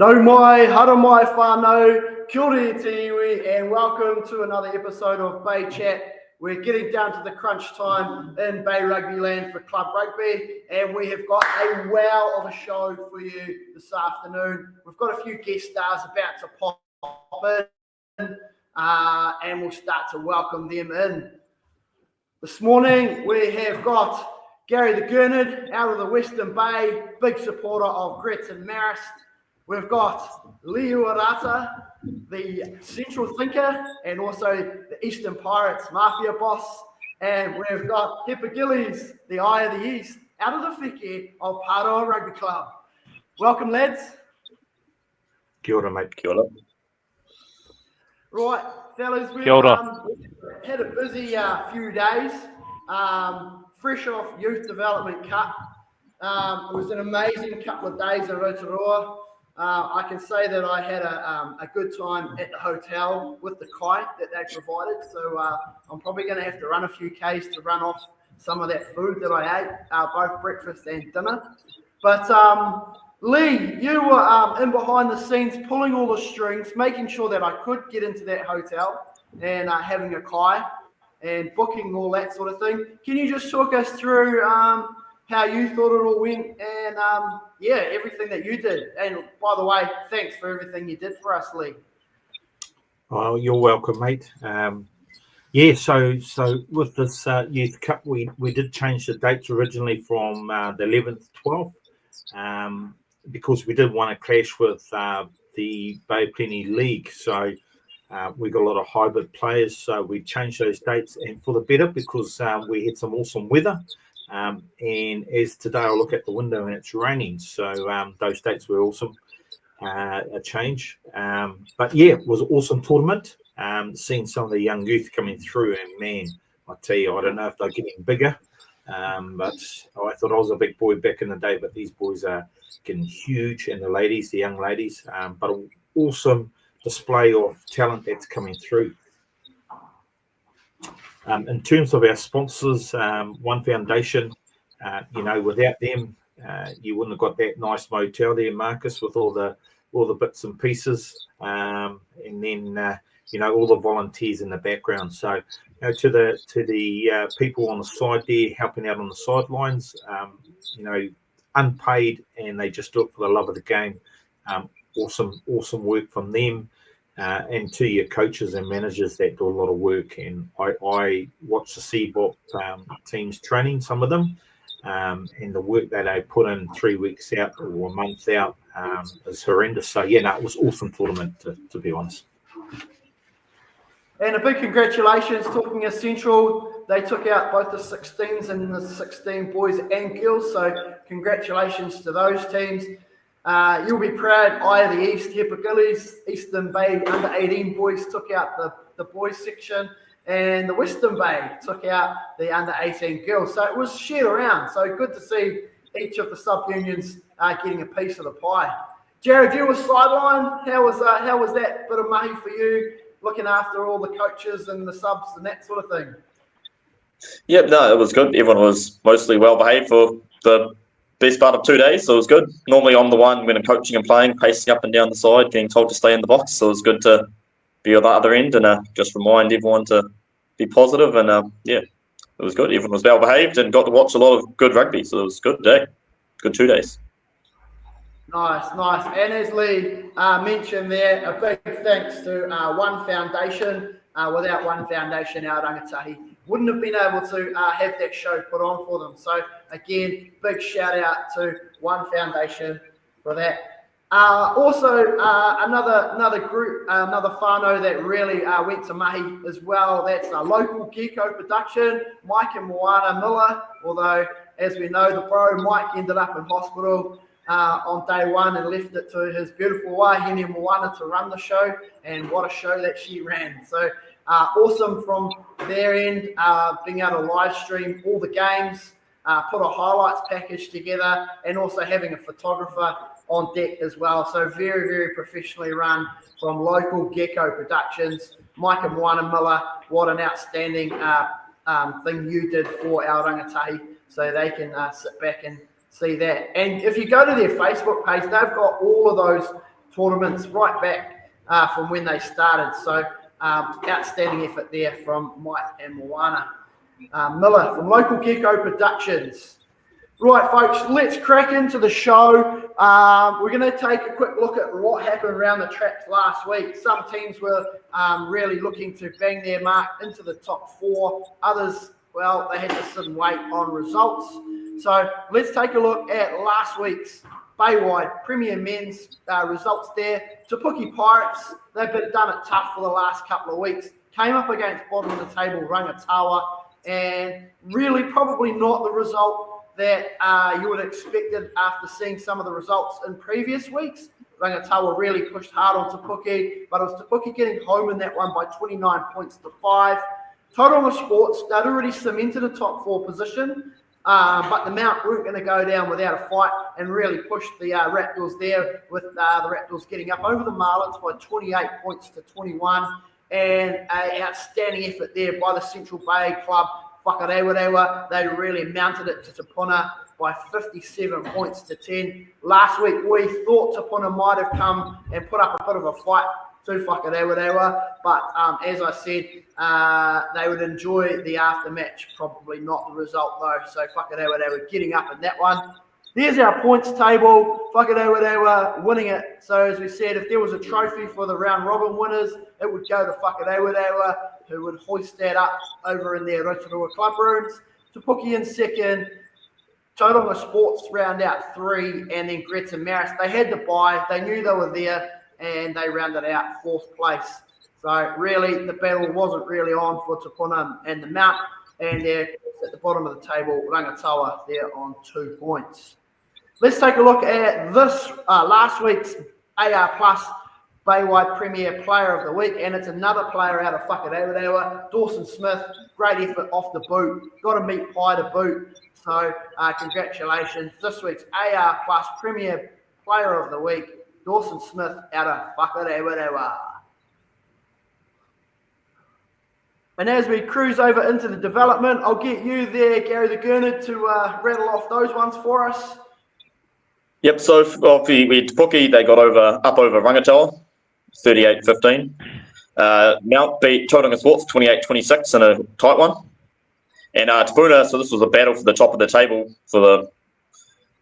No mai, hara mai whānau, kia ora e te iwi, and welcome to another episode of Bay Chat. We're getting down to the crunch time in Bay Rugby land for Club Rugby, and we have got a wow of a show for you this afternoon. We've got a few guest stars about to pop in, and we'll start to welcome them in. This morning, we have got Gary the Gurnard out of the Western Bay, big supporter of Gretton Marist. We've got Leo Arata, the central thinker, and also the Eastern Pirates mafia boss. And we've got Hipper Gillies, the eye of the East, out of the whike of Paroa Rugby Club. Welcome, lads. Kia ora, mate. Kia ora. Right, fellas, we've had a busy few days. Fresh off Youth Development Cup. It was an amazing couple of days in Rotorua. I can say that I had a good time at the hotel with the kite that they provided. So I'm probably going to have to run a few Ks to run off some of that food that I ate, both breakfast and dinner. But Lee, you were in behind the scenes, pulling all the strings, making sure that I could get into that hotel and having a kai and booking all that sort of thing. Can you just talk us through how you thought it all went and, everything that you did? And by the way, thanks for everything you did for us, Lee. Oh, you're welcome, mate. So with this Youth Cup, we did change the dates originally from the 11th to 12th because we did want to clash with the Bay of Plenty League. So we got a lot of hybrid players, so we changed those dates and for the better because we had some awesome weather. And as today I look at the window and it's raining, so those dates were awesome. A change, but yeah, it was an awesome tournament. Seeing some of the young youth coming through, and man, I tell you, I don't know if they're getting bigger, but I thought I was a big boy back in the day, but these boys are getting huge, and the young ladies, but an awesome display of talent that's coming through. In terms of our sponsors, One Foundation, without them, you wouldn't have got that nice motel there, Marcus, with all the bits and pieces, and then all the volunteers in the background. So, to the people on the side there helping out on the sidelines, unpaid, and they just do it for the love of the game. Awesome work from them. And to your coaches and managers that do a lot of work. And I watch the CBOP teams training, some of them, and the work that they put in 3 weeks out or a month out is horrendous. So, it was an awesome tournament, to be honest. And a big congratulations, talking of Central. They took out both the 16s and the 16 boys and girls. So congratulations to those teams. You'll be proud, Eye of the East, Hepagillies, Eastern Bay under 18 boys took out the boys section, and the Western Bay took out the under 18 girls. So it was shared around. So good to see each of the sub-unions getting a piece of the pie. Jared, you were sideline. How was that bit of mahi for you, looking after all the coaches and the subs and that sort of thing? Yep, no, it was good. Everyone was mostly well behaved for the best part of 2 days, so it was good. Normally I'm the one when I'm coaching and playing, pacing up and down the side, getting told to stay in the box, so it was good to be on the other end and just remind everyone to be positive, and it was good. Everyone was well behaved and got to watch a lot of good rugby, so it was a good day. Good 2 days. Nice. And as Lee mentioned there, a big thanks to One Foundation. Without One Foundation, our rangatahi wouldn't have been able to have that show put on for them. So again, big shout out to One Foundation for that. Also, another group, another whānau that really went to mahi as well. That's a local Gecko production, Mike and Moana Miller. Although, as we know, the bro Mike ended up in hospital on day one and left it to his beautiful wahine Moana to run the show, and what a show that she ran. So awesome from their end, being able to live stream all the games, put a highlights package together, and also having a photographer on deck as well. So very, very professionally run from local Gecko Productions. Mike and Moana Miller, what an outstanding thing you did for our rangatahi, so they can sit back and see that. And if you go to their Facebook page, they've got all of those tournaments right back from when they started. So outstanding effort there from Mike and Moana. Miller from Local Gecko Productions. Right, folks, let's crack into the show. We're going to take a quick look at what happened around the traps last week. Some teams were really looking to bang their mark into the top 4. Others, well, they had to sit and wait on results. So let's take a look at last week's Baywide Premier Men's results there. Te Puke Pirates, they've done it tough for the last couple of weeks. Came up against bottom of the table Rangatawa, and really probably not the result that you would have expected after seeing some of the results in previous weeks. Rangatawa really pushed hard on Te Puke, but it was Te Puke getting home in that one by 29 points to 5. Tauranga Sports, they'd already cemented a top 4 position, but the Mount weren't going to go down without a fight and really pushed the Raptors there, with the Raptors getting up over the Marlins by 28 points to 21, and an outstanding effort there by the Central Bay club. Whakarewarewa, they really mounted it to Te Puna by 57 points to 10. Last week, we thought Te Puna might have come and put up a bit of a fight to Whakarewarewa, but as I said, they would enjoy the aftermatch. Probably not the result, though, so Whakarewarewa getting up in that one. There's our points table. Whakarewarewa winning it. So as we said, if there was a trophy for the round robin winners, it would go to Whakarewarewa, who would hoist that up over in their Rotorua club rooms. Te Puke in second. Tauranga Sports round out 3, and then Greta Maris. They had the bye. They knew they were there, and they rounded out 4th place. So really, the battle wasn't really on for Te Puna and the Mount, and they're at the bottom of the table. Rangatawa there on 2 points. Let's take a look at this last week's AR Plus Baywide Premier Player of the Week, and it's another player out of Whakarewarewa, Dawson Smith. Great effort off the boot. Got to meet Pie to boot. So congratulations. This week's AR Plus Premier Player of the Week, Dawson Smith out of Whakarewarewa. And as we cruise over into the development, I'll get you there, Gary the Gurnard, to rattle off those ones for us. Yep, so we Te Puke, they got up over Rangatawa, 38-15. Mount beat Tauranga Sports 28-26 in a tight one. And Te Puna, so this was a battle for the top of the table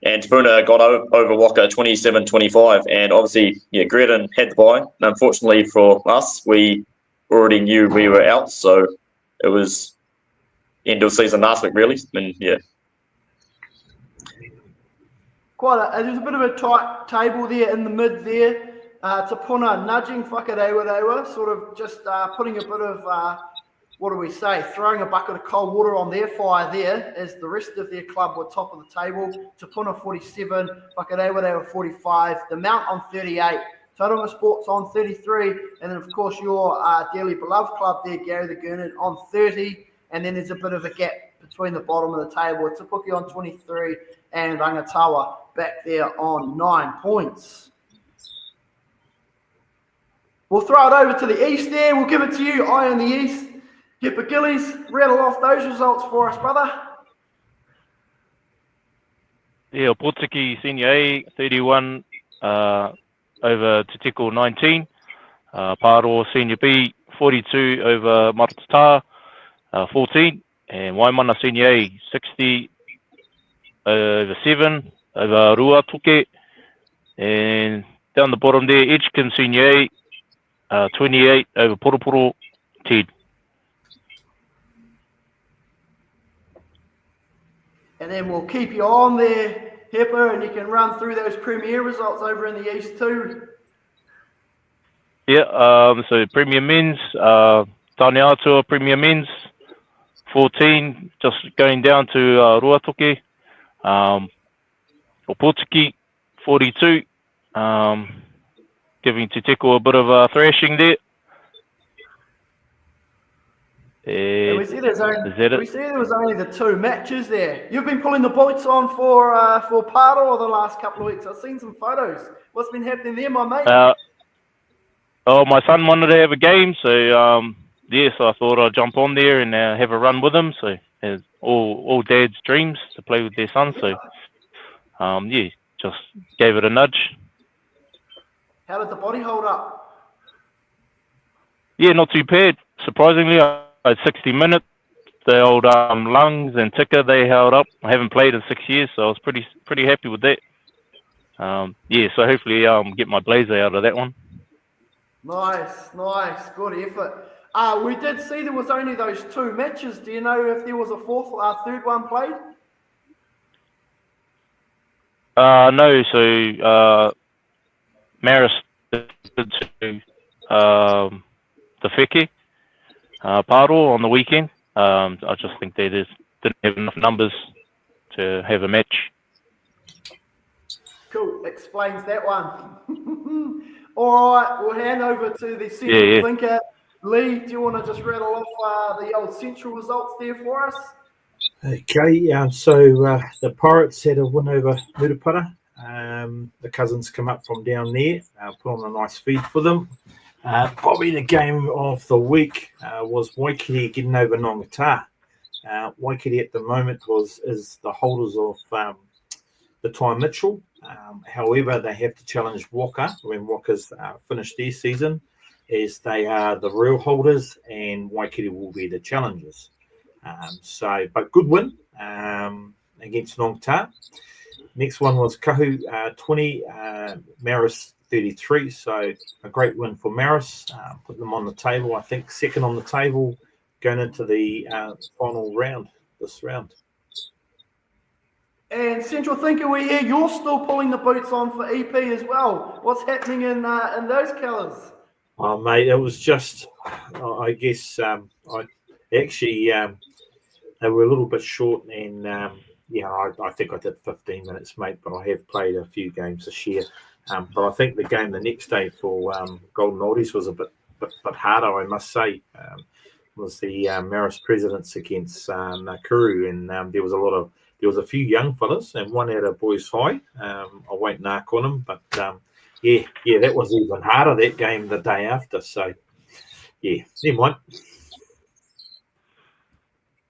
and Te Puna got over Waka 27-25. And obviously, Greydon had the bye. And unfortunately for us, we already knew we were out, so it was end of season last week, really. And there's a bit of a tight table there in the mid there. Te Puna nudging Whakarewarewa, sort of just putting a bit of, throwing a bucket of cold water on their fire there, as the rest of their club were top of the table. Te Puna 47, Whakarewarewa 45, the Mount on 38, Tauranga Sports on 33, and then of course your dearly beloved club there, Gary the Gurnard, on 30, and then there's a bit of a gap between the bottom of the table. Te Puke on 23 and Rangatawa back there on 9 points. We'll throw it over to the east there. We'll give it to you, Eye in the East. Hipper Gillies, rattle off those results for us, brother. Yeah, Portuguese Senior A, 31 over Te Teko 19. Paro Senior B, 42 over Maratata 14. And Waimana Senior A, 60 over 7 over Ruatoke. And down the bottom there, Edgecombe Senior A, 28 over Poroporo 10. And then we'll keep you on there, Hipper, and you can run through those premier results over in the east too. Yeah, so Premier Men's, Taneatua Premier Men's, 14, just going down to Ruatoke. Opotiki, 42, giving Te Teko a bit of a thrashing there. We see there was only the 2 matches there. You've been pulling the boots on for Paro the last couple of weeks. I've seen some photos. What's been happening there, my mate? My son wanted to have a game, so so I thought I'd jump on there and have a run with him. So it's all dads' dreams to play with their son. So just gave it a nudge. How did the body hold up? Yeah, not too bad. Surprisingly, I had 60 minutes. The old lungs and ticker, they held up. I haven't played in 6 years, so I was pretty happy with that. Yeah, so hopefully get my blazer out of that one. Nice, good effort. We did see there was only those 2 matches. Do you know if there was a third one played? No, so Maris did to the Wheke, Paro on the weekend. I just think they just didn't have enough numbers to have a match. Cool, explains that one. All right, we'll hand over to the central thinker. Lee, do you want to just rattle off the old central results there for us? Okay, so the Pirates had a win over Murupara. The cousins come up from down there, put on a nice feed for them. Probably the game of the week was Waikiri getting over Nongata. Waikiri at the moment is the holders of the Ty Mitchell. However, they have to challenge Waka when Waka's finished their season, as they are the real holders and Waikiri will be the challengers. But good win against Nongata. Next one was Kahu 20, Maris 33. So a great win for Maris. Put them on the table, I think, second on the table going into the final round, this round. And Central Thinker, we hear you're still pulling the boots on for EP as well. What's happening in those colours? Oh, mate, it was just, I guess, I actually, they were a little bit short, and I think I did 15 minutes, mate, but I have played a few games this year. But I think the game the next day for Golden Oldies was a bit harder, I must say. Was the Maris Presidents against Nakuru, and there was a few young fellas and one out of Boys High. I won't narc on them, but yeah, that was even harder, that game the day after. So, yeah, never mind.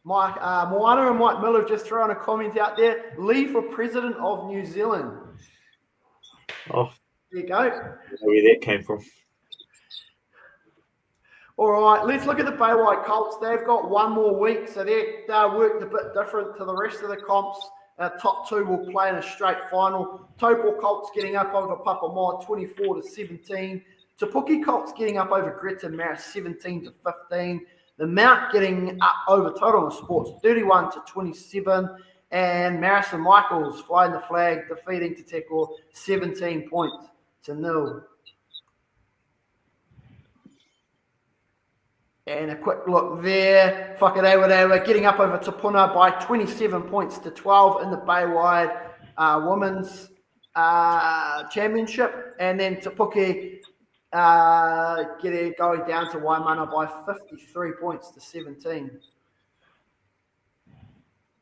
Mike Moana and Mike Miller have just thrown a comment out there. Lee for President of New Zealand. Oh, there you go. I don't know where that came from. All right, let's look at the Bay White Colts. They've got one more week, so they're worked a bit different to the rest of the comps. Top 2 will play in a straight final. Taupo Colts getting up over Papamoa 24-17. Te Puke Colts getting up over Greta Maris 17-15. The Mount getting up over Tauranga Sports 31-27. And Maris and Michaels flying the flag, defeating Te Teko 17-0. And a quick look there. Whakarewa getting up over Tapuna by 27-12 in the Bay Wide Women's Championship. And then Te Puke going down to Waimana by 53-17.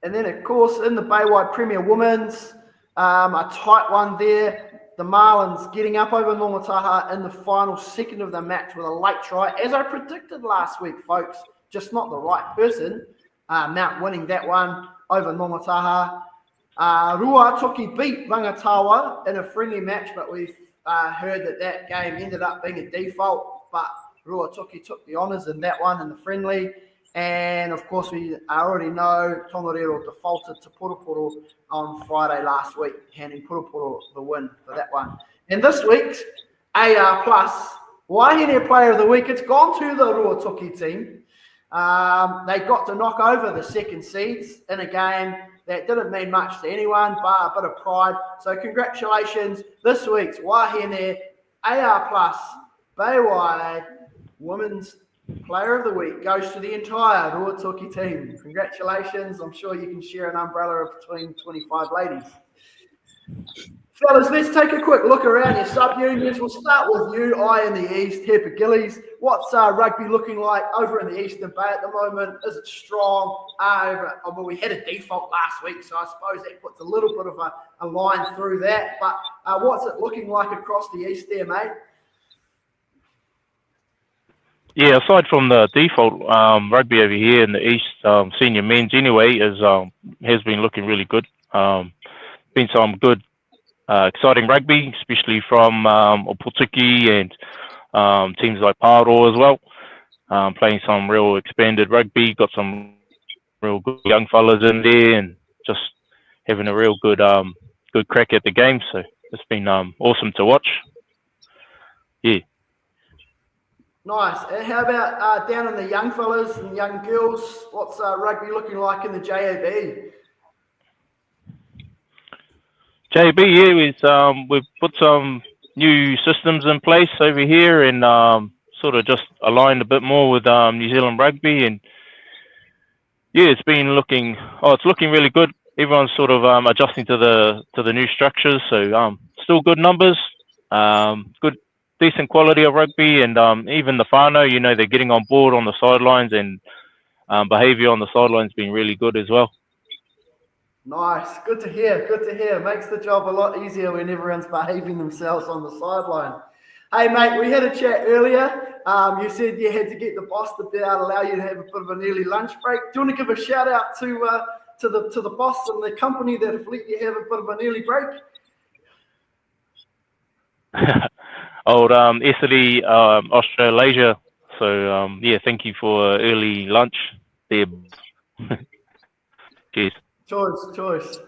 And then, of course, in the Bay Wide Premier Women's, a tight one there. The Marlins getting up over Nongataha in the final second of the match with a late try, as I predicted last week, folks. Just not the right person. Mount winning that one over Nongataha. Ruatoki beat Rangatawa in a friendly match, but we've heard that game ended up being a default. But Ruatoki took the honours in that one in the friendly. And, of course, we already know Tongariro defaulted to Purupuru on Friday last week, handing Purupuru the win for that one. And this week's AR Plus Wahine Player of the Week, it's gone to the Ruatoki team. They got to knock over the second seeds in a game that didn't mean much to anyone, but a bit of pride. So congratulations. This week's Wahine AR Plus Baywide Women's Player of the Week goes to the entire Ruatoki team. Congratulations. I'm sure you can share an umbrella between 25 ladies. Fellas, let's take a quick look around your sub-unions. We'll start with you, I in the East, Hepa Gillies. What's rugby looking like over in the Eastern Bay at the moment? Is it strong? Well, we had a default last week, so I suppose that puts a little bit of a line through that. But what's it looking like across the East there, mate? Yeah, aside from the default, rugby over here in the East, senior men's anyway, has been looking really good. Been some good exciting rugby, especially from Opotiki and teams like Paro as well. Playing some real expanded rugby, got some real good young fellas in there, and just having a real good crack at the game. So it's been awesome to watch. Yeah. Nice. And how about down in the young fellas and young girls? What's rugby looking like in the JAB? JB, yeah, we've put some new systems in place over here, and sort of just aligned a bit more with New Zealand rugby, and yeah, it's looking really good. Everyone's sort of adjusting to the new structures, so still good numbers, good decent quality of rugby, and even the whānau, you know, they're getting on board on the sidelines, and behaviour on the sidelines been really good as well. Nice. Good to hear. Good to hear. Makes the job a lot easier when everyone's behaving themselves on the sideline. Hey, mate, we had a chat earlier. You said you had to get the boss to be able to allow you to have a bit of an early lunch break. Do you want to give a shout out to the boss and the company that have let you have a bit of an early break? Old Essity, Australasia. So yeah, thank you for early lunch there. Cheers. Choice.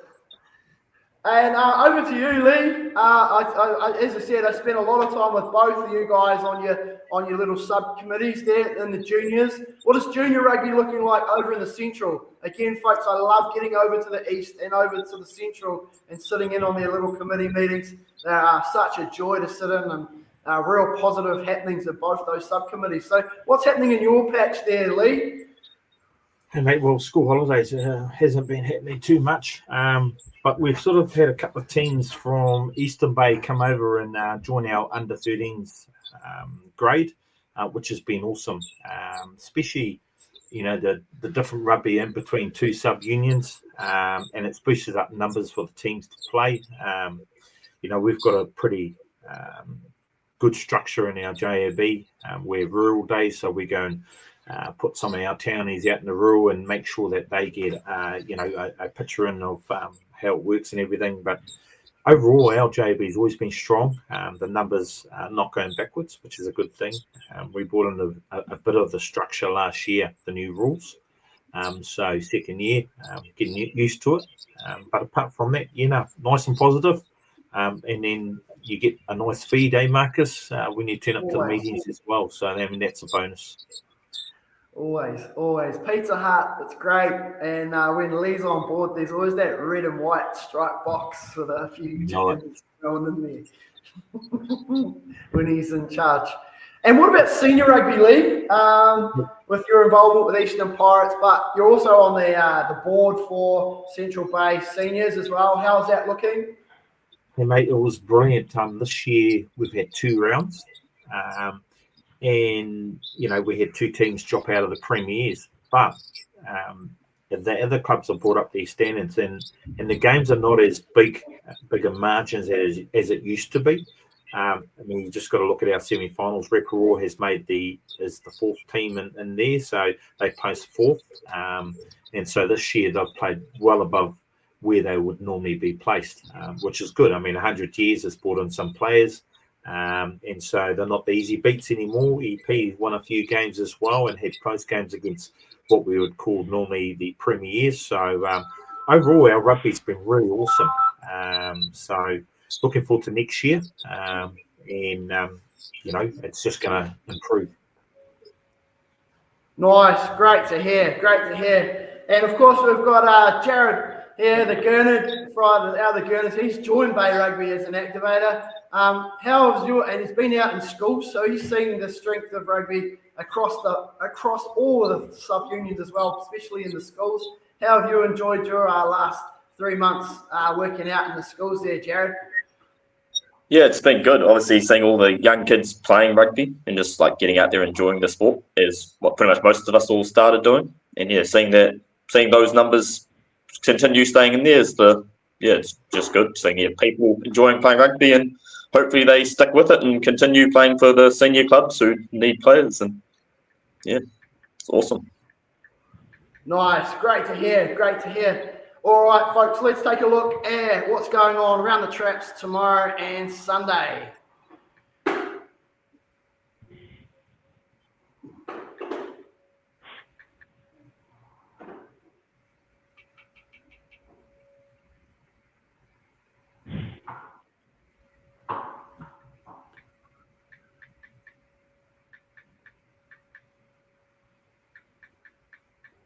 And over to you, Lee. As I said, I spent a lot of time with both of you guys on your little subcommittees there in the juniors. What is junior rugby looking like over in the central? Again, folks, I love getting over to the east and over to the central and sitting in on their little committee meetings. They are such a joy to sit in, and real positive happenings at both those subcommittees. So what's happening in your patch there, Lee? Hey mate, well, school holidays hasn't been happening too much, but we've sort of had a couple of teams from Eastern Bay come over and join our under-13s grade, which has been awesome, especially, you know, the different rugby in between two sub-unions, and it's boosted up numbers for the teams to play. You know, we've got a pretty good structure in our JAB. We have rural days, so we go and put some of our townies out in the rural and make sure that they get, you know, a picture in of how it works and everything. But overall, our JAB has always been strong. The numbers are not going backwards, which is a good thing. We brought in a bit of the structure last year, the new rules. So second year, getting used to it. But apart from that, you know, nice and positive. And then you get a nice fee day, Marcus, when you turn up to the meetings as well. So, I mean, that's a bonus. Always. Pizza Hut, it's great. And when Lee's on board, there's always that red and white striped box with a few chickens thrown in there when he's in charge. And what about senior rugby, Lee? With your involvement with Eastern Pirates, but you're also on the board for Central Bay Seniors as well. How's that looking? Hey, mate, it was brilliant. This year we've had 2 rounds. And, you know, we had 2 teams drop out of the premiers, but the other clubs have brought up their standards, and the games are not as bigger margins as it used to be. I mean, you just got to look at our semi-finals. Reparaw has made is the 4th team in there, so they placed 4th. And so this year they've played well above where they would normally be placed, which is good. I mean, 100 years has brought in some players. And so they're not the easy beats anymore. EP won a few games as well and had close games against what we would call normally the premiers. So overall, our rugby's been really awesome. So looking forward to next year, and you know, it's just going to improve. Nice, great to hear. And of course, we've got Jared here, the Gurnard, from the other Gurnards. He's joined Bay Rugby as an activator. And he's been out in schools, so he's seeing the strength of rugby across all of the sub-unions as well, especially in the schools. How have you enjoyed your last 3 months working out in the schools there, Jared? Yeah, it's been good. Obviously, seeing all the young kids playing rugby and just like getting out there enjoying the sport is what pretty much most of us all started doing. And yeah, seeing those numbers continue staying in there it's just good. Seeing people enjoying playing rugby, and hopefully they stick with it and continue playing for the senior clubs who need players. And yeah, it's awesome. Nice, great to hear. All right, folks, let's take a look at what's going on around the traps tomorrow and Sunday.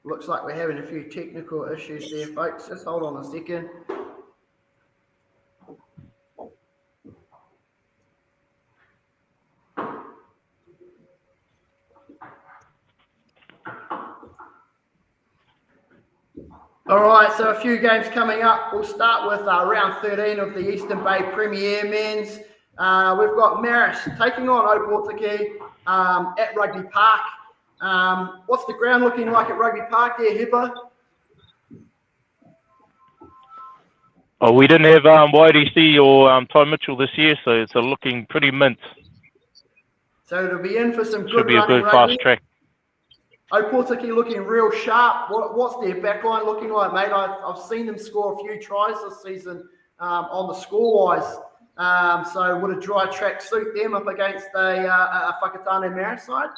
Looks like we're having a few technical issues there, folks. Just hold on a second. All right, so a few games coming up. We'll start with round 13 of the Eastern Bay Premier Men's. We've got Maris taking on Opotiki at Rugby Park. What's the ground looking like at Rugby Park there, Hipper? Oh, we didn't have YDC or Ty Mitchell this year, so it's looking pretty mint. So it'll be in for some good Should be a running good rugby. fast track. Opotiki looking real sharp. What's their backline looking like, mate? I've seen them score a few tries this season on the score-wise. So would a dry track suit them up against a Whakatane Maris side?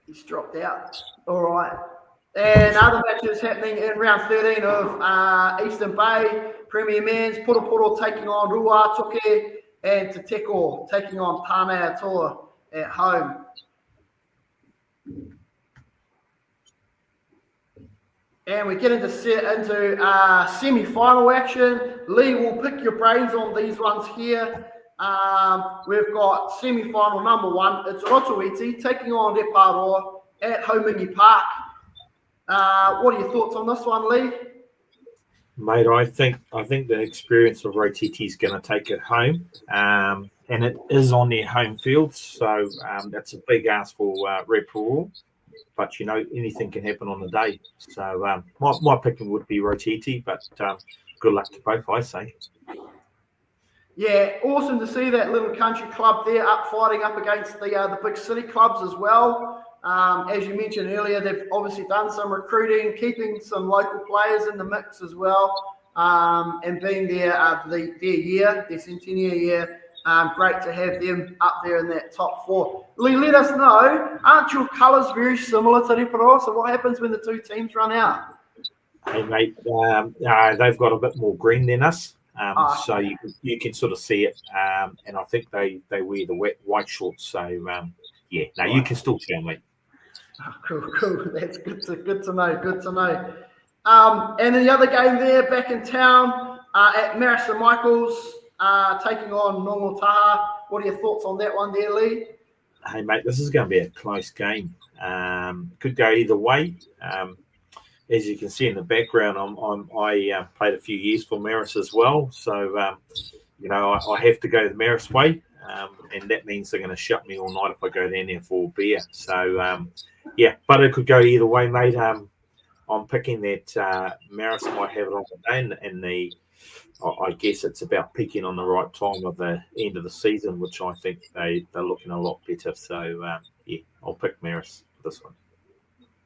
He's dropped out. All right. And other matches happening in round 13 of Eastern Bay Premier Men's. Poro taking on Ruatoke and Te Teko taking on Tāne Atoa at home. And we get into semi-final action. Lee will pick your brains on these ones here. We've got semi-final number 1. It's Rotoiti taking on Reparoa at Homingi Park. What are your thoughts on this one, Lee? Mate, I think the experience of Rotiti is going to take it home, and it is on their home field, so that's a big ask for Reparoa. But anything can happen on the day. So my picking would be Rotiti, but good luck to both, I say. Yeah, awesome to see that little country club there fighting up against the big city clubs as well. As you mentioned earlier, they've obviously done some recruiting, keeping some local players in the mix as well, and being their centennial year. Great to have them up there in that top 4. Lee, let us know, aren't your colours very similar to Reparoa? So what happens when the two teams run out? Hey, mate, they've got a bit more green than us. So you can sort of see it, and I think they wear the white shorts. So you can still tell, mate. Oh, cool. That's good to know. And then the other game there, back in town at Maris and Michaels, taking on Nongataha. What are your thoughts on that one there, Lee? Hey, mate, this is going to be a close game. Could go either way. As you can see in the background, I played a few years for Maris as well. So, I have to go the Maris way. And that means they're going to shut me all night if I go down there for a beer. So, but it could go either way, mate. I'm picking that Maris might have it on the day, and I guess it's about peaking on the right time of the end of the season, which I think they're looking a lot better. So, I'll pick Maris for this one.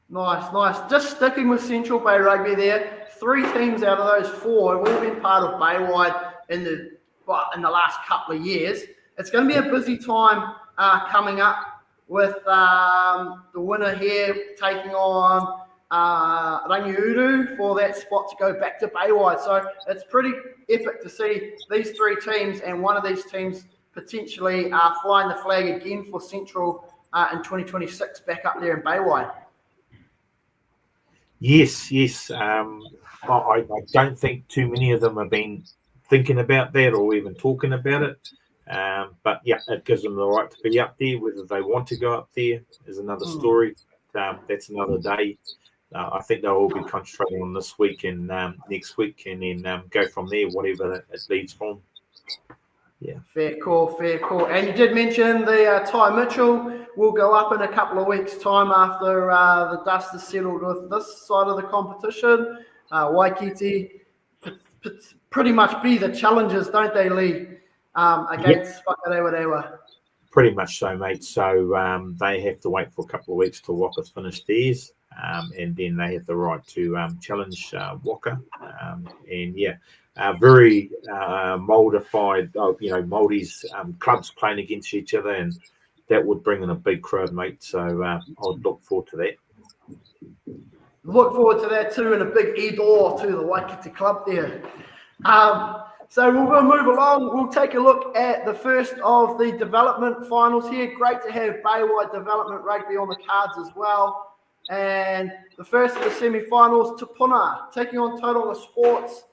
Nice. Just sticking with Central Bay Rugby there. 3 teams out of those 4 have all been part of Baywide in the last couple of years. It's going to be a busy time coming up with the winner here taking on Rangiuru for that spot to go back to Baywide. So it's pretty epic to see these 3 teams and one of these teams potentially flying the flag again for Central in 2026 back up there in Baywide. Yes. I don't think too many of them have been thinking about that or even talking about it. But it gives them the right to be up there. Whether they want to go up there is another story. That's another day. I think they'll all be concentrating on this week and next week, and then go from there, whatever it leads from. Yeah. Fair call. And you did mention the Ty Mitchell will go up in a couple of weeks' time after the dust is settled with this side of the competition. Waikiki pretty much be the challengers, don't they, Lee, against Whakarewarewa? Pretty much so, mate. So they have to wait for a couple of weeks till Walker's finished theirs, and then they have the right to challenge Walker. And yeah, very moldified, Māoris clubs playing against each other, and that would bring in a big crowd, mate. So I'd look forward to that. Look forward to that too, and a big e-door to the Waikiki club there. So we'll move along. We'll take a look at the first of the development finals here. Great to have Baywide Development Rugby on the cards as well. And the first of the semi-finals, Te Puna taking on Tauranga Sports.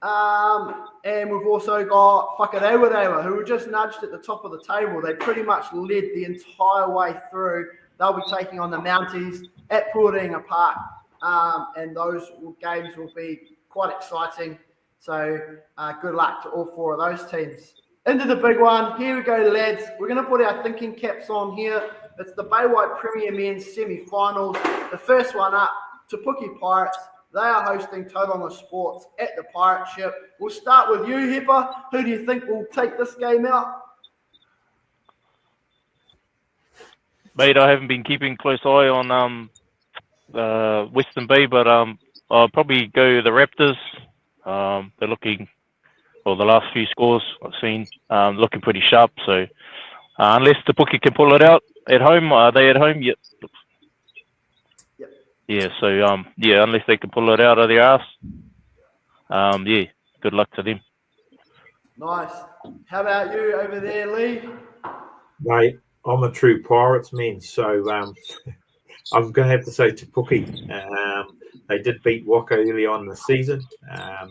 And we've also got Whakarewarewa, who were just nudged at the top of the table. They pretty much led the entire way through. They'll be taking on the Mounties at Puarenga Park. And those games will be quite exciting. So good luck to all four of those teams. Into the big one. Here we go, lads. We're going to put our thinking caps on here. It's the Baywide Premier Men's semi-finals. The first one up, Te Puke Pirates. They are hosting Tauranga Sports at the Pirate Ship. We'll start with you, Hipper. Who do you think will take this game out? Mate, I haven't been keeping close eye on Western Bay, but I'll probably go the Raptors. They're looking, well, the last few scores I've seen, looking pretty sharp. So unless Te Puke can pull it out at home, are they at home? Yep. Yeah, so unless they can pull it out of their ass, good luck to them. Nice. How about you over there, Lee? Mate, I'm a true Pirates man, so I'm going to have to say Te Puke. They did beat Waka early on in the season,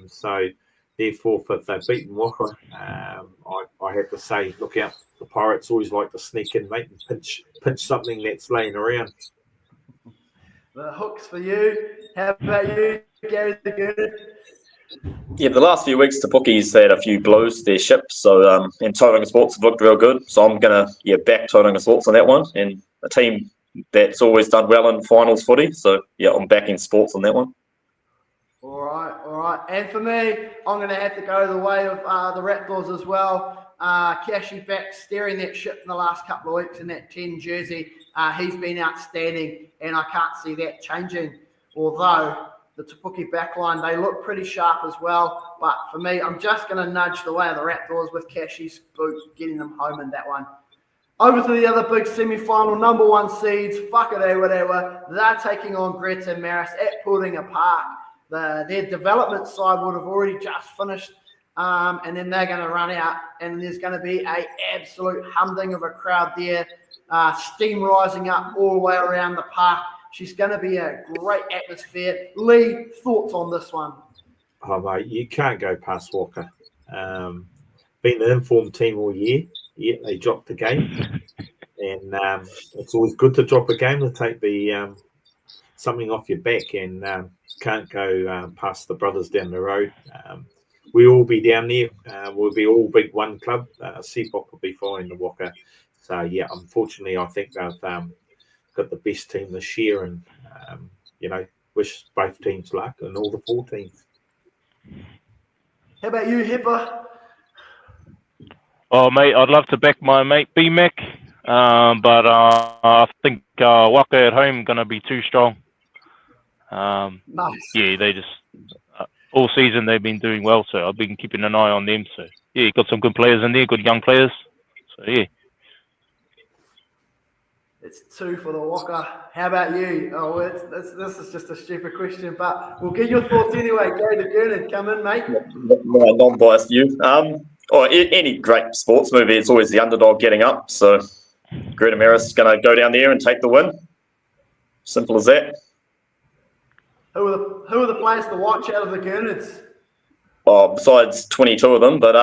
so therefore, if they've beaten Waka, I have to say, look out. The Pirates always like to sneak in, mate, and pinch something that's laying around. The hooks for you. How about you, Gary the Good? Yeah, the last few weeks, Te Puke's had a few blows to their ship, so and Tauranga Sports have looked real good. So I'm going to back Tauranga Sports on that one, and a team that's always done well in finals footy. So yeah, I'm backing Sports on that one. All right. And for me, I'm going to have to go the way of the Raptors as well. Kashi back steering that ship in the last couple of weeks in that 10 jersey. He's been outstanding, and I can't see that changing. Although the Te Puke backline, they look pretty sharp as well. But for me, I'm just going to nudge the way of the Raptors with Kashi's boot, getting them home in that one. Over to the other big semi-final, number one seeds, Whakarewarewa. They're taking on Greta Maris at Puarenga Park. Their development side would have already just finished, and then they're going to run out, and there's going to be an absolute humding of a crowd there, steam rising up all the way around the park. She's going to be a great atmosphere. Lee, thoughts on this one? Oh, mate, you can't go past Walker. Been an informed team all year. Yeah, they dropped the game, and it's always good to drop a game to take the something off your back, and can't go past the brothers down the road. We all be down there. We'll be all big one club. CPOP will be following the Walker. So yeah, unfortunately, I think they've got the best team this year, and wish both teams luck and all the four teams. How about you, Hipper? Oh, mate, I'd love to back my mate B-Mac, but I think Waka at home going to be too strong. Nice. Yeah, they just all season they've been doing well, so I've been keeping an eye on them. So yeah, got some good players in there, good young players. So yeah. It's 2 for the Waka. How about you? Oh, this is just a stupid question, but we'll get your thoughts anyway. Go to Gurnan. Come in, mate. My non-biased view. Any great sports movie, it's always the underdog getting up. So Greta Maris is going to go down there and take the win. Simple as that. Who are the players to watch out of the Gurnards? Oh, besides 22 of them, but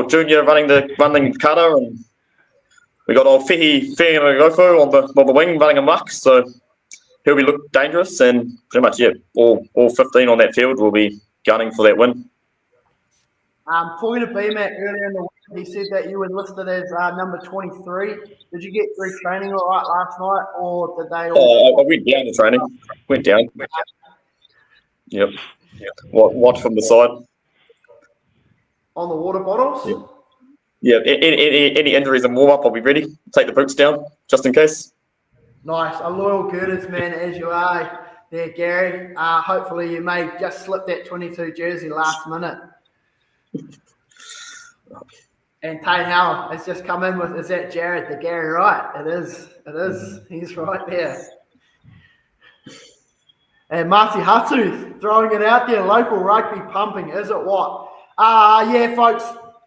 Junior running the cutter, and we got old Fehi Ngofo on the wing running amok, so he'll be look dangerous, and pretty much all 15 on that field will be gunning for that win. Talking to BMAC earlier in the week, he said that you were listed as number 23. Did you get through training all right last night, or did they all... I went down to training. Went down. Yep. Watch from the side. On the water bottles? Yep. Yeah, any injuries in warm-up, I'll be ready. Take the boots down, just in case. Nice. A loyal Girders man as you are there, Gary. Hopefully you may just slip that 22 jersey last minute. And Tate Howell has just come in with, is that Jared the Gary right? It is. He's right there. And Marty Hatu throwing it out there, local rugby pumping, is it what? Yeah, folks,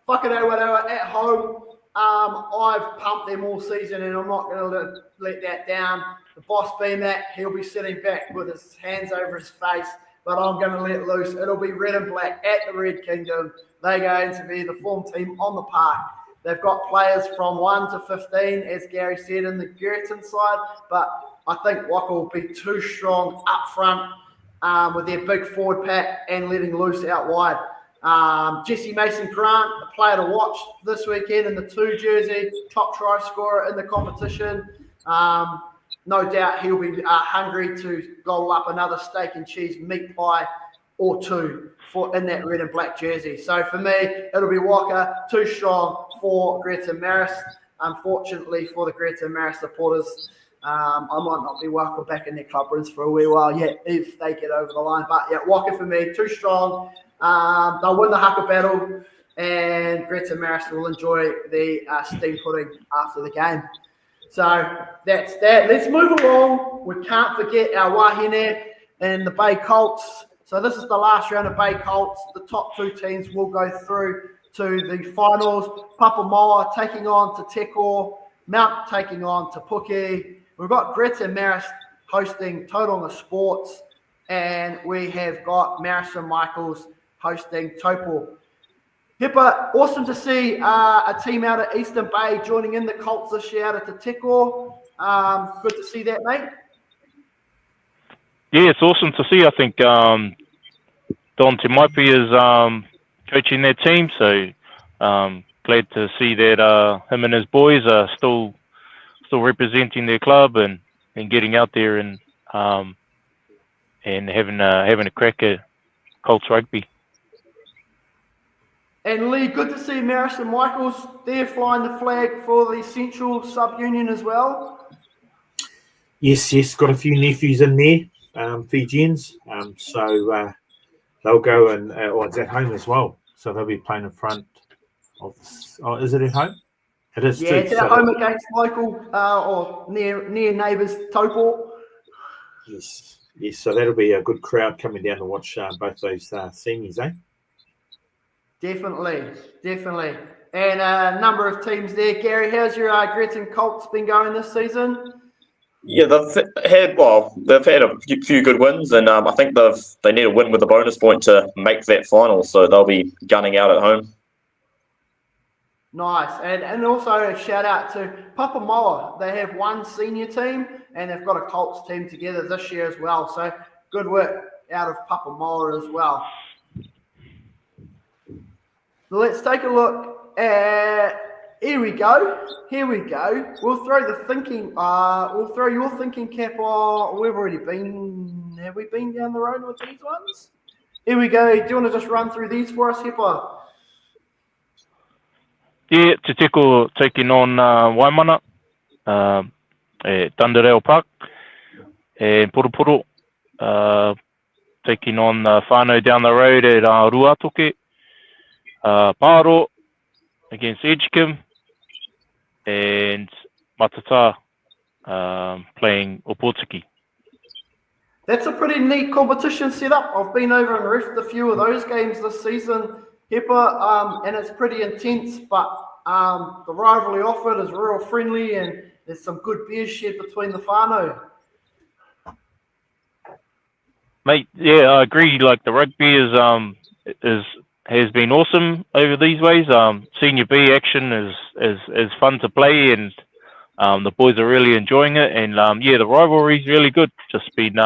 fucking whatever, at home. I've pumped them all season and I'm not going to let that down. The boss BMAC, he'll be sitting back with his hands over his face, but I'm going to let loose. It'll be red and black at the Red Kingdom. They're going to be the form team on the park. They've got players from 1 to 15, as Gary said, in the Girton side, but I think Waka will be too strong up front with their big forward pack and letting loose out wide. Jesse Mason-Grant, a player to watch this weekend in the 2 jersey, top try scorer in the competition. No doubt he'll be hungry to goal up another steak and cheese meat pie or 2 in that red and black jersey. So for me, it'll be Walker, too strong for Greta Maris. Unfortunately for the Greta Maris supporters, I might not be welcome back in their club rooms for a wee while yet if they get over the line. But yeah, Walker for me, too strong. They'll win the haka battle, and Greta Maris will enjoy the steam pudding after the game. So that's that. Let's move along. We can't forget our Wahine and the Bay Colts. So this is the last round of Bay Colts. The top 2 teams will go through to the finals. Papamoa taking on Te Teko, Mount taking on Te Puke. We've got Greta Maris hosting Tauranga Sports, and we have got Marison Michaels hosting Taupo. Hippa, awesome to see a team out of Eastern Bay joining in the Colts this year out of Te Teko. Good to see that, mate. Yeah, it's awesome to see. I think Don Timaipi is coaching their team, so glad to see that him and his boys are still representing their club and getting out there and having a crack at Colts rugby. And Lee, good to see Marison Michaels there flying the flag for the Central Sub-Union as well. Yes, got a few nephews in there, Fijians. So they'll go and it's at home as well. So they'll be playing in front of. Oh, is it at home? It is. Yeah, too. it's at home against local or near neighbours Taupo. Yes. So that'll be a good crowd coming down to watch both those seniors, eh? Definitely. And a number of teams there. Gary, how's your Gretton Colts been going this season? Yeah, they've had a few good wins, and I think they need a win with a bonus point to make that final, so they'll be gunning out at home. Nice. And also a shout out to Papamoa. They have 1 senior team and they've got a Colts team together this year as well. So good work out of Papamoa as well. Let's take a look at, here we go. We'll throw the thinking, we'll throw your thinking cap on. We've already been, have we been down the road with these ones? Here we go. Do you want to just run through these for us, Hippa? Yeah, Te Teko taking on Waimana at Dunderale Park, and Purupuru taking on whānau down the road at Ruatoke, Paro against Edgecombe, and Matata playing Opotiki. That's a pretty neat competition setup. I've been over and reffed a few of those games this season, Hippa, and it's pretty intense, but the rivalry offered is real friendly and there's some good beers shared between the whānau. Mate, yeah, I agree. Like the rugby has been awesome over these ways. Senior B action is fun to play, and the boys are really enjoying it. And yeah, the rivalry is really good. Just been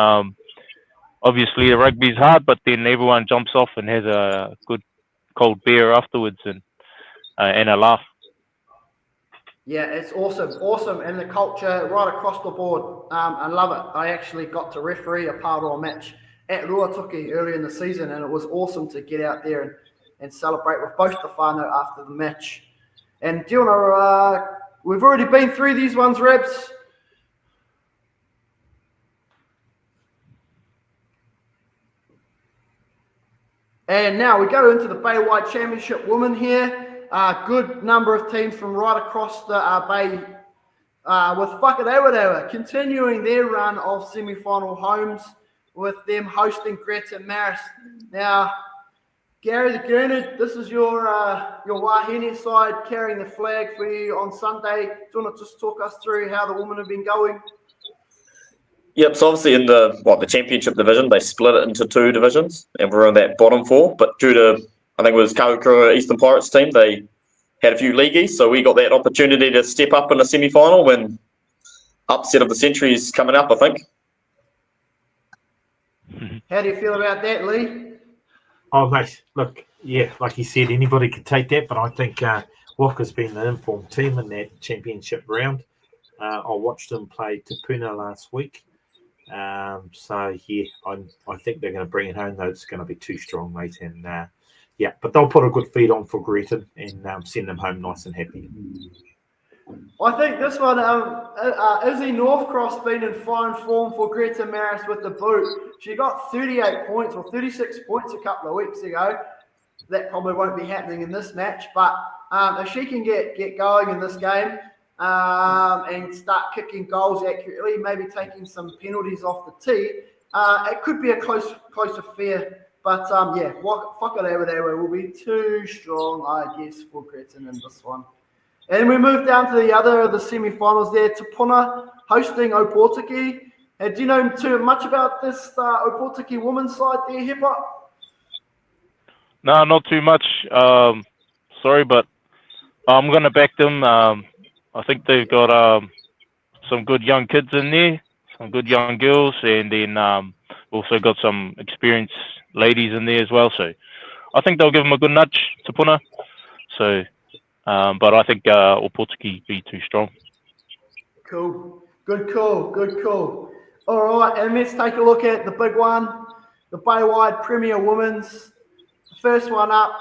obviously the rugby's hard, but then everyone jumps off and has a good cold beer afterwards and a laugh. Yeah, it's awesome, and the culture right across the board. I love it. I actually got to referee a Pāroa match at Ruatoki early in the season, and it was awesome to get out there and celebrate with both the whānau after the match. And do you want to, we've already been through these ones, Rebs. And now we go into the Bay Wide Championship Women here. Good number of teams from right across the Bay with Whakarewarewa continuing their run of semi-final homes with them hosting Greta Maris. Now, Gary the Gurnard, this is your Wahine side carrying the flag for you on Sunday. Do you want to just talk us through how the women have been going? Yep, so obviously in the championship division, they split it into 2 divisions, and we're in that bottom 4. But due to, I think it was Kawakura Eastern Pirates team, they had a few leagueies, so we got that opportunity to step up in a semi-final when upset of the century is coming up, I think. How do you feel about that, Lee? Oh, mate, look, yeah, like you said, anybody could take that, but I think Walker's been the informed team in that championship round. I watched them play Te Puna last week. So, yeah, I think they're going to bring it home, though it's going to be too strong, mate. And, yeah, but they'll put a good feed on for Greta and send them home nice and happy. I think this one, Izzy Northcross been in fine form for Greta Maris with the boot. She got 38 points or 36 points a couple of weeks ago. That probably won't be happening in this match, but if she can get going in this game and start kicking goals accurately, maybe taking some penalties off the tee, it could be a close affair. But yeah, Whakarewarewa will be too strong, I guess, for Greta in this one. And we move down to the other of the semi-finals there. Te Puna hosting Opotiki. Do you know too much about this Opotiki women's side there, Hipper? No, not too much. Sorry, but I'm going to back them. I think they've got some good young kids in there, some good young girls, and then also got some experienced ladies in there as well. So I think they'll give them a good nudge, Te Puna. So... but I think Opotiki be too strong. Cool. Good call. All right, and let's take a look at the big one, the Bay Wide Premier Women's. The first one up,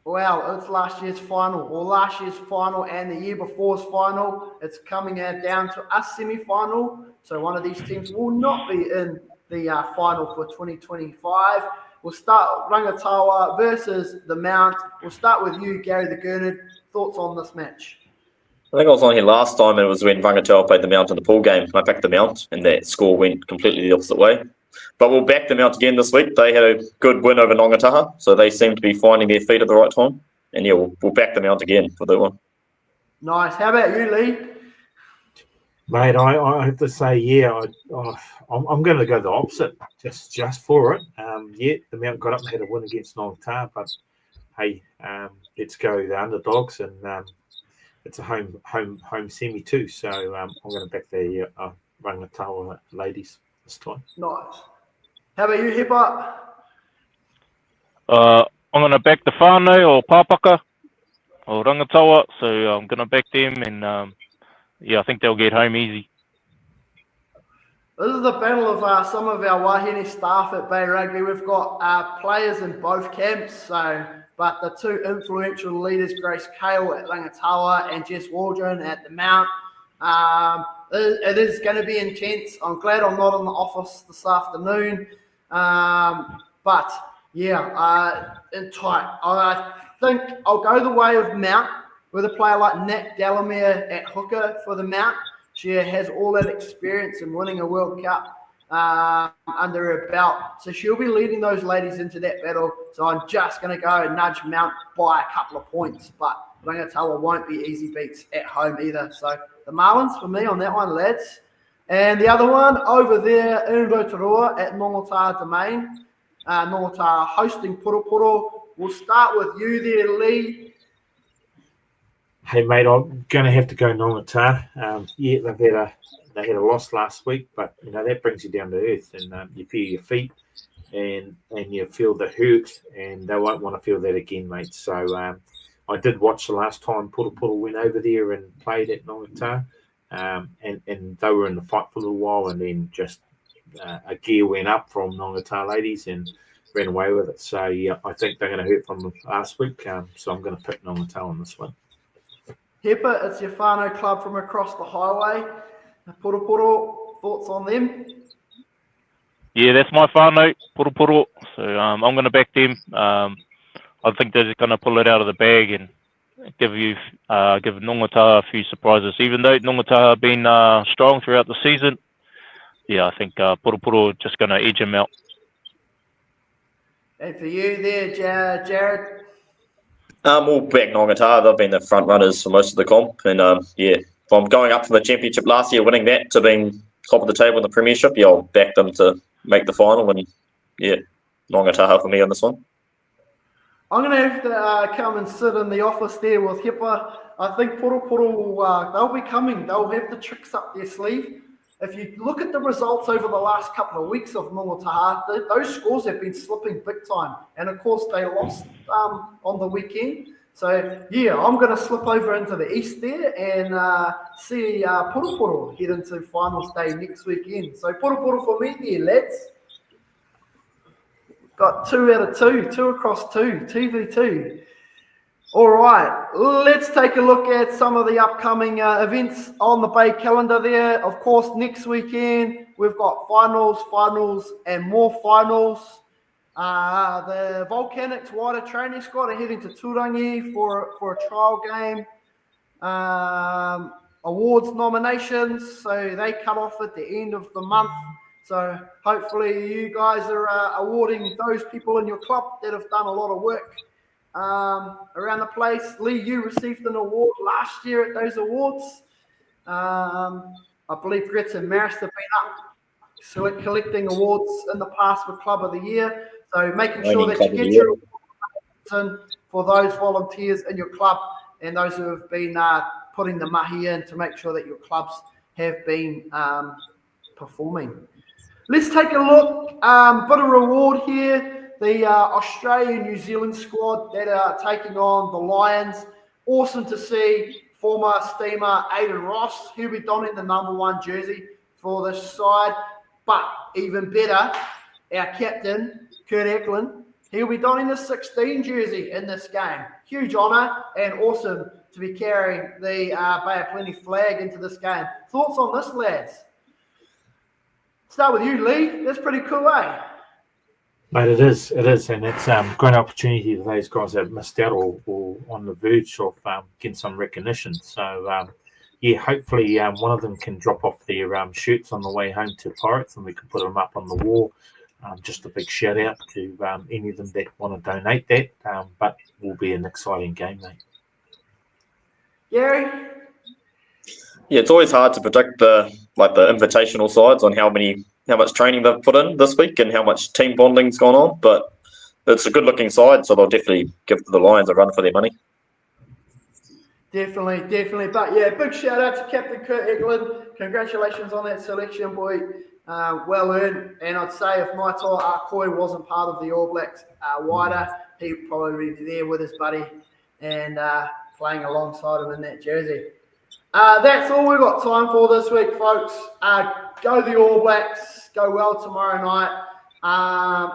wow, it's last year's final and the year before's final. It's coming down to a semi-final. So one of these teams will not be in the final for 2025. We'll start Rangatawa versus the Mount. We'll start with you, Gary the Gurnard. Thoughts on this match? I think I was on here last time, and it was when Rangatawa played the Mount in the pool game. I backed the Mount, and that score went completely the opposite way. But we'll back the Mount again this week. They had a good win over Nongataha, so they seem to be finding their feet at the right time. And yeah, we'll back the Mount again for that one. Nice. How about you, Lee? Mate, I have to say, yeah, I'm going to go the opposite, just for it. Yeah, the Mount got up and had a win against Nongataha, but hey, let's go the underdogs, and it's a home semi too. So I'm going to back the Rangatawa ladies this time. Nice. How about you, Hipper? I'm going to back the whānau or Pāpaka or Rangatawa. So I'm going to back them, and yeah, I think they'll get home easy. This is the battle of some of our Wahine staff at Bay Rugby. We've got players in both camps, but the 2 influential leaders, Grace Kale at Rangatawa and Jess Waldron at the Mount, it is going to be intense. I'm glad I'm not in the office this afternoon. But yeah, in tight. I think I'll go the way of Mount with a player like Nat Delamere at hooker for the Mount. She has all that experience in winning a World Cup under her belt. So she'll be leading those ladies into that battle. So I'm just going to go and nudge Mount by a couple of points. But Rangatawa won't be easy beats at home either. So the Marlins for me on that one, lads. And the other one over there in Rotorua at Nongataha Domain. Nongataha hosting Puropuro. We'll start with you there, Lee. Hey, mate, I'm going to have to go Nongataha. Yeah, they had a loss last week, but that brings you down to earth, and you feel your feet, and you feel the hurt, and they won't want to feel that again, mate. So I did watch the last time Puropuro went over there and played at Nongataha, and they were in the fight for a little while, and then just a gear went up from Nongataha ladies and ran away with it. So yeah, I think they're going to hurt from last week. So I'm going to pick Nongataha on this one. Hepa, it's your whānau club from across the highway. Poro, thoughts on them? Yeah, that's my whānau, Poro. So I'm going to back them. I think they're just going to pull it out of the bag and give Nongataha a few surprises. Even though Nongataha have been strong throughout the season, yeah, I think Poro just going to edge them out. And for you there, Jared? We'll back Nongataha. They've been the front runners for most of the comp. And from going up from the championship last year, winning that, to being top of the table in the premiership, yeah, I'll back them to make the final. And yeah, Nongataha for me on this one. I'm going to have to come and sit in the office there with Hepa. I think Poro, they'll be coming. They'll have the tricks up their sleeve. If you look at the results over the last couple of weeks of Nongataha, those scores have been slipping big time. And of course, they lost on the weekend. So, yeah, I'm going to slip over into the east there and see Poro head into finals day next weekend. So, Poro for me there, lads. Got 2 out of 2, 2 across 2, 2v2. All right, let's take a look at some of the upcoming events on the Bay calendar there. Of course, next weekend, we've got finals, and more finals. The Volcanics wider training squad are heading to Turangi for a trial game. Awards nominations, so they cut off at the end of the month. So hopefully you guys are awarding those people in your club that have done a lot of work around the place. Lee, you received an award last year at those awards. I believe Gretz and Maris have been up collecting awards in the past for Club of the Year. So making sure that you get your awards in for those volunteers in your club and those who have been putting the mahi in to make sure that your clubs have been performing. Let's take a look, bit of reward here. The Australia-New Zealand squad that are taking on the Lions. Awesome to see former steamer Aidan Ross. He'll be donning the number 1 jersey for this side. But even better, our captain, Kurt Eklund, he'll be donning the 16 jersey in this game. Huge honour and awesome to be carrying the Bay of Plenty flag into this game. Thoughts on this, lads? Start with you, Lee. That's pretty cool, eh? Mate, it is, and it's a great opportunity for those guys that have missed out or on the verge of getting some recognition. So, yeah, hopefully one of them can drop off their shirts on the way home to Pirates and we can put them up on the wall. Just a big shout out to any of them that want to donate that, but it will be an exciting game, mate. Gary? Yeah, it's always hard to predict the invitational sides on how much training they've put in this week and how much team bonding's gone on, but it's a good looking side, so they'll definitely give the Lions a run for their money. Definitely. But yeah, big shout out to Captain Kurt Eklund. Congratulations on that selection, boy. Well earned. And I'd say if Naitoa Akoi wasn't part of the All Blacks wider, he'd probably be there with his buddy and playing alongside him in that jersey. That's all we've got time for this week, folks. Go the All Blacks. Go well tomorrow night.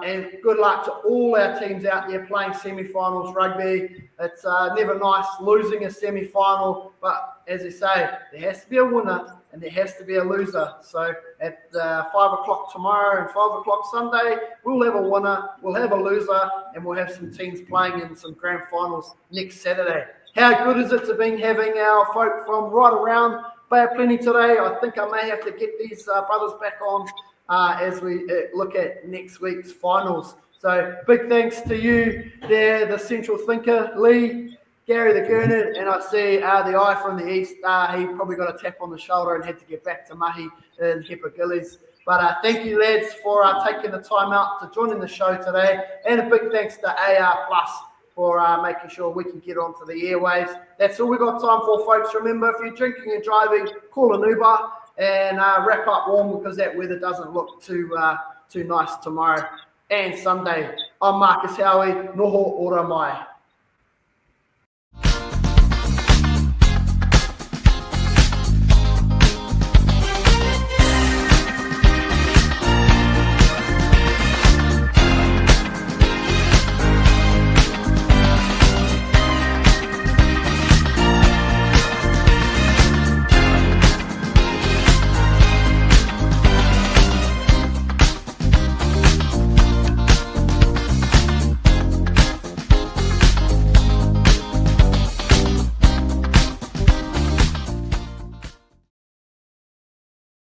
And good luck to all our teams out there playing semi-finals rugby. It's never nice losing a semi-final, but as I say, there has to be a winner and there has to be a loser. So at 5 o'clock tomorrow and 5 o'clock Sunday, we'll have a winner, we'll have a loser, and we'll have some teams playing in some grand finals next Saturday. How good is it to be having our folk from right around Bay of Plenty today? I think I may have to get these brothers back on as we look at next week's finals. So big thanks to you there, the central thinker, Lee, Gary the Gurnard, and I see the eye from the east. He probably got a tap on the shoulder and had to get back to Mahi in Hepa Gillies. But thank you, lads, for taking the time out to join in the show today. And a big thanks to AR Plus for making sure we can get onto the airwaves. That's all we've got time for, folks. Remember, if you're drinking and driving, call an Uber and wrap up warm because that weather doesn't look too nice tomorrow and Sunday. I'm Marcus Howie. Noho ora mai.